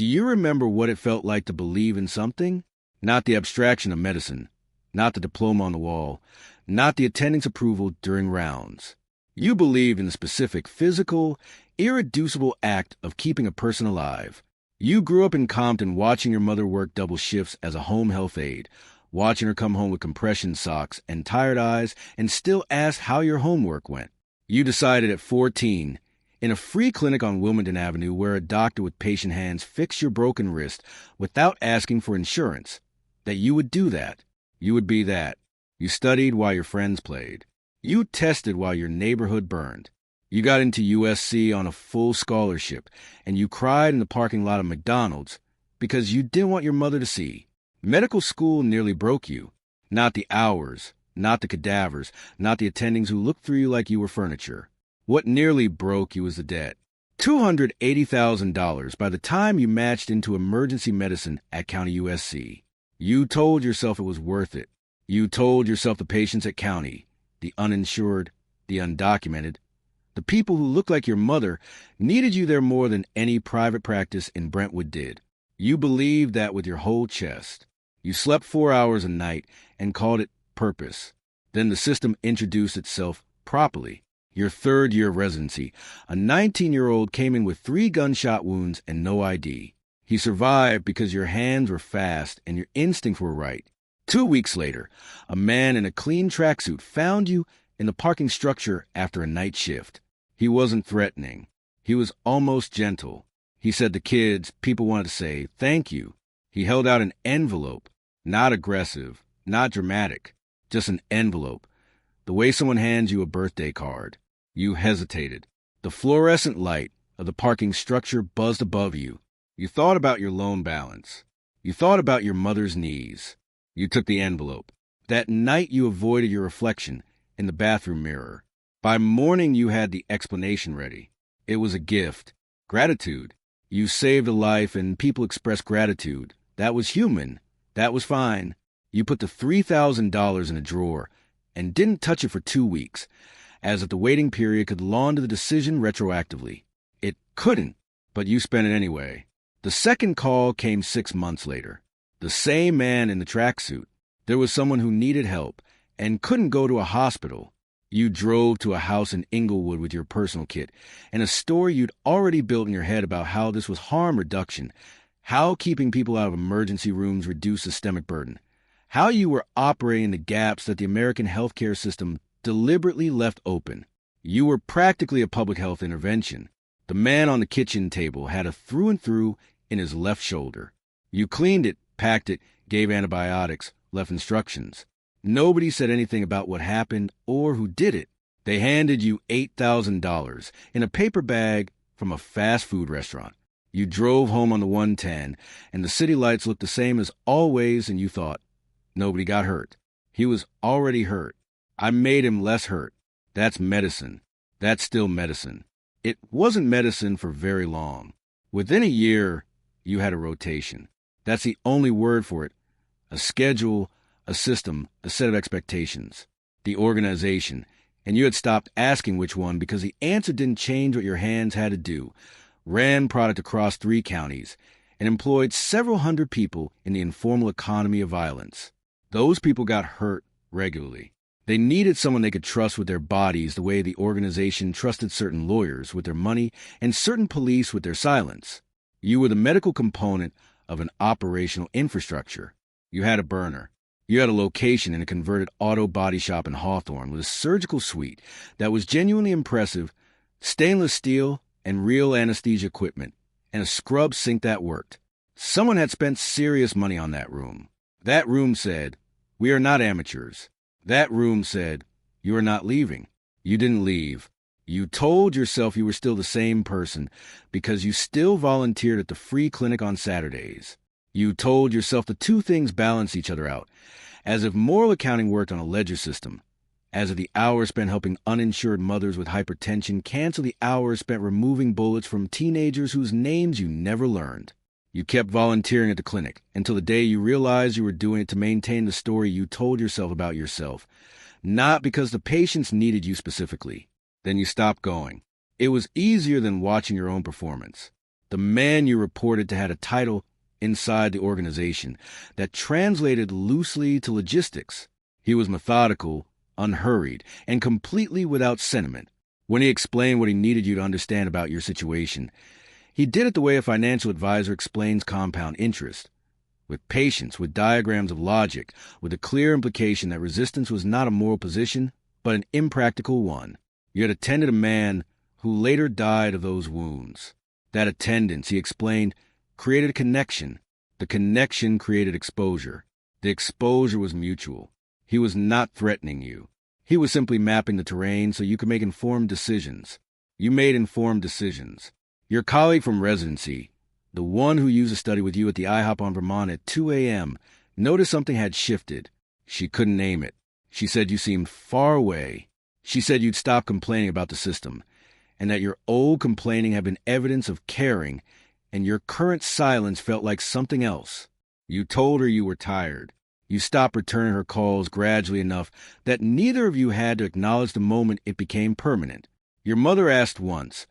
Do you remember what it felt like to believe in something? Not the abstraction of medicine, not the diploma on the wall, not the attending's approval during rounds. You believed in the specific, physical, irreducible act of keeping a person alive. You grew up in Compton watching your mother work double shifts as a home health aide, watching her come home with compression socks and tired eyes and still ask how your homework went. You decided at 14, in a free clinic on Wilmington Avenue where a doctor with patient hands fixed your broken wrist without asking for insurance, that you would do that. You would be that. You studied while your friends played. You tested while your neighborhood burned. You got into USC on a full scholarship, and you cried in the parking lot of McDonald's because you didn't want your mother to see. Medical school nearly broke you. Not the hours, not the cadavers, not the attendings who looked through you like you were furniture. What nearly broke you was the debt. $280,000 by the time you matched into emergency medicine at County USC. You told yourself it was worth it. You told yourself the patients at County, the uninsured, the undocumented, the people who looked like your mother needed you there more than any private practice in Brentwood did. You believed that with your whole chest. You slept 4 hours a night and called it purpose. Then the system introduced itself properly. Your third year of residency, a 19-year-old came in with 3 gunshot wounds and no ID. He survived because your hands were fast and your instincts were right. 2 weeks later, a man in a clean tracksuit found you in the parking structure after a night shift. He wasn't threatening. He was almost gentle. He said to kids, people wanted to say, thank you. He held out an envelope, not aggressive, not dramatic, just an envelope. The way someone hands you a birthday card. You hesitated. The fluorescent light of the parking structure buzzed above you. You thought about your loan balance. You thought about your mother's knees. You took the envelope. That night you avoided your reflection in the bathroom mirror. By morning you had the explanation ready. It was a gift. Gratitude. You saved a life and people expressed gratitude. That was human. That was fine. You put the $3,000 in a drawer and didn't touch it for 2 weeks, as if the waiting period could launder the decision retroactively. It couldn't, but you spent it anyway. The second call came 6 months later. The same man in the tracksuit. There was someone who needed help and couldn't go to a hospital. You drove to a house in Inglewood with your personal kit and a story you'd already built in your head about how this was harm reduction, how keeping people out of emergency rooms reduced systemic burden, how you were operating the gaps that the American healthcare system deliberately left open. You were practically a public health intervention. The man on the kitchen table had a through and through in his left shoulder. You cleaned it, packed it, gave antibiotics, left instructions. Nobody said anything about what happened or who did it. They handed you $8,000 in a paper bag from a fast food restaurant. You drove home on the 110, and the city lights looked the same as always, and you thought, nobody got hurt. He was already hurt. I made him less hurt. That's medicine. That's still medicine. It wasn't medicine for very long. Within a year, you had a rotation. That's the only word for it. A schedule, a system, a set of expectations. The organization. And you had stopped asking which one because the answer didn't change what your hands had to do. Ran product across 3 counties and employed several hundred people in the informal economy of violence. Those people got hurt regularly. They needed someone they could trust with their bodies the way the organization trusted certain lawyers with their money and certain police with their silence. You were the medical component of an operational infrastructure. You had a burner. You had a location in a converted auto body shop in Hawthorne with a surgical suite that was genuinely impressive, stainless steel and real anesthesia equipment, and a scrub sink that worked. Someone had spent serious money on that room. That room said, we are not amateurs. That room said, you are not leaving. You didn't leave. You told yourself you were still the same person because you still volunteered at the free clinic on Saturdays. You told yourself the two things balance each other out, as if moral accounting worked on a ledger system, as if the hours spent helping uninsured mothers with hypertension cancel the hours spent removing bullets from teenagers whose names you never learned. You kept volunteering at the clinic until the day you realized you were doing it to maintain the story you told yourself about yourself, not because the patients needed you specifically. Then you stopped going. It was easier than watching your own performance. The man you reported to had a title inside the organization that translated loosely to logistics. He was methodical, unhurried, and completely without sentiment. When he explained what he needed you to understand about your situation, he did it the way a financial advisor explains compound interest. With patience, with diagrams of logic, with a clear implication that resistance was not a moral position, but an impractical one. You had attended a man who later died of those wounds. That attendance, he explained, created a connection. The connection created exposure. The exposure was mutual. He was not threatening you. He was simply mapping the terrain so you could make informed decisions. You made informed decisions. Your colleague from residency, the one who used to study with you at the IHOP on Vermont at 2 a.m., noticed something had shifted. She couldn't name it. She said you seemed far away. She said you'd stopped complaining about the system, and that your old complaining had been evidence of caring, and your current silence felt like something else. You told her you were tired. You stopped returning her calls gradually enough that neither of you had to acknowledge the moment it became permanent. Your mother asked once,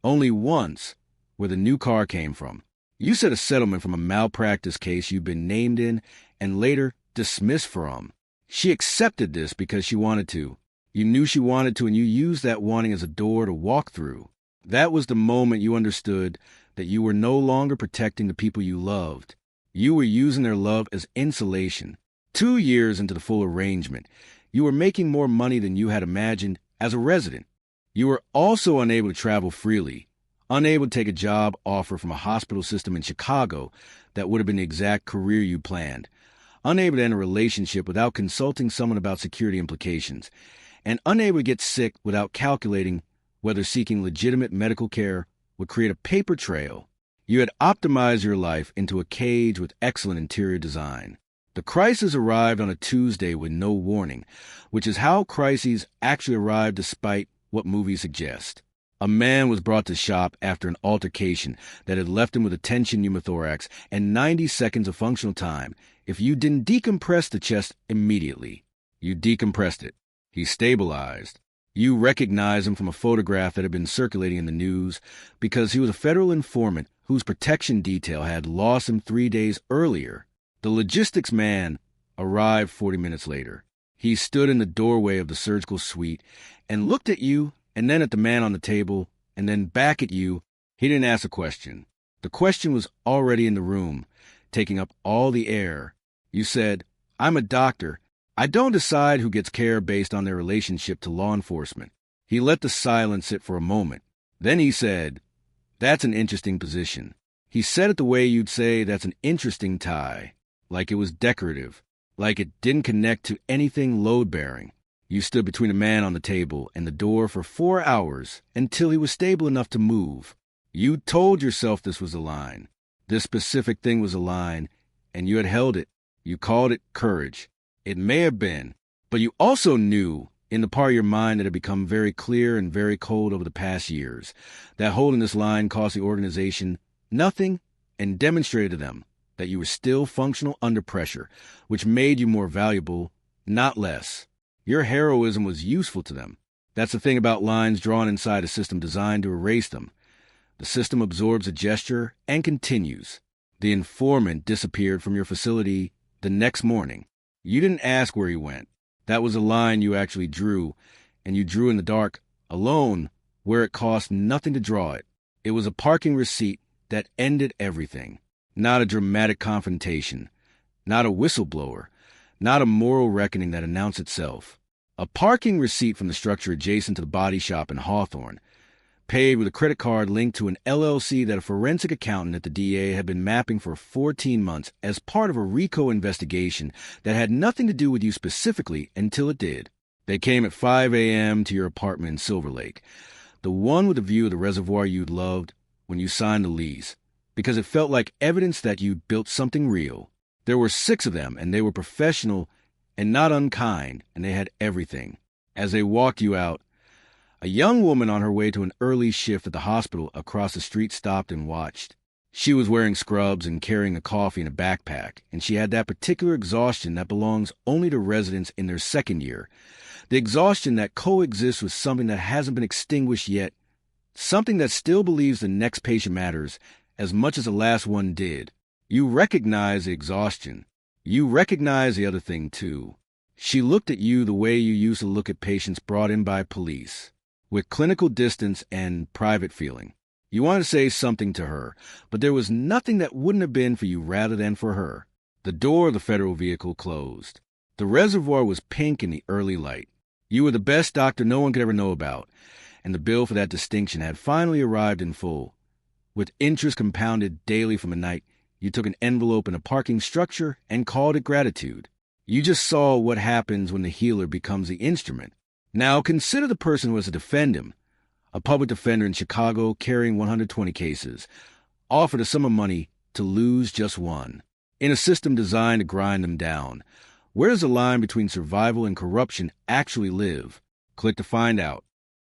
only once, where the new car came from. You said a settlement from a malpractice case you'd been named in and later dismissed from. She accepted this because she wanted to. You knew she wanted to, and you used that wanting as a door to walk through. That was the moment you understood that you were no longer protecting the people you loved. You were using their love as insulation. 2 years into the full arrangement, you were making more money than you had imagined as a resident. You were also unable to travel freely, unable to take a job offer from a hospital system in Chicago that would have been the exact career you planned, unable to end a relationship without consulting someone about security implications, and unable to get sick without calculating whether seeking legitimate medical care would create a paper trail. You had optimized your life into a cage with excellent interior design. The crisis arrived on a Tuesday with no warning, which is how crises actually arrive despite what movies suggest. A man was brought to shop after an altercation that had left him with a tension pneumothorax and 90 seconds of functional time if you didn't decompress the chest immediately. You decompressed it. He stabilized. You recognized him from a photograph that had been circulating in the news because he was a federal informant whose protection detail had lost him 3 days earlier. The logistics man arrived 40 minutes later. He stood in the doorway of the surgical suite and looked at you and then at the man on the table and then back at you. He didn't ask a question. The question was already in the room, taking up all the air. You said, "I'm a doctor. I don't decide who gets care based on their relationship to law enforcement." He let the silence sit for a moment. Then he said, "That's an interesting position." He said it the way you'd say that's an interesting tie, like it was decorative, like it didn't connect to anything load-bearing. You stood between a man on the table and the door for 4 hours until he was stable enough to move. You told yourself this was a line. This specific thing was a line, and you had held it. You called it courage. It may have been, but you also knew in the part of your mind that had become very clear and very cold over the past years, that holding this line cost the organization nothing and demonstrated to them that you were still functional under pressure, which made you more valuable, not less. Your heroism was useful to them. That's the thing about lines drawn inside a system designed to erase them. The system absorbs a gesture and continues. The informant disappeared from your facility the next morning. You didn't ask where he went. That was a line you actually drew, and you drew in the dark, alone, where it cost nothing to draw it. It was a parking receipt that ended everything. Not a dramatic confrontation, not a whistleblower, not a moral reckoning that announced itself. A parking receipt from the structure adjacent to the body shop in Hawthorne, paid with a credit card linked to an LLC that a forensic accountant at the DA had been mapping for 14 months as part of a RICO investigation that had nothing to do with you specifically until it did. They came at 5 a.m. to your apartment in Silver Lake, the one with a view of the reservoir you'd loved when you signed the lease, because it felt like evidence that you'd built something real. There were 6 of them, and they were professional and not unkind, and they had everything. As they walked you out, a young woman on her way to an early shift at the hospital across the street stopped and watched. She was wearing scrubs and carrying a coffee in a backpack, and she had that particular exhaustion that belongs only to residents in their second year, the exhaustion that coexists with something that hasn't been extinguished yet, something that still believes the next patient matters as much as the last one did. You recognize the exhaustion. You recognize the other thing, too. She looked at you the way you used to look at patients brought in by police, with clinical distance and private feeling. You wanted to say something to her, but there was nothing that wouldn't have been for you rather than for her. The door of the federal vehicle closed. The reservoir was pink in the early light. You were the best doctor no one could ever know about, and the bill for that distinction had finally arrived in full. With interest compounded daily from a night, you took an envelope in a parking structure and called it gratitude. You just saw what happens when the healer becomes the instrument. Now consider the person who was to defend him. A public defender in Chicago carrying 120 cases, offered a sum of money to lose just one. In a system designed to grind them down, where does the line between survival and corruption actually live? Click to find out.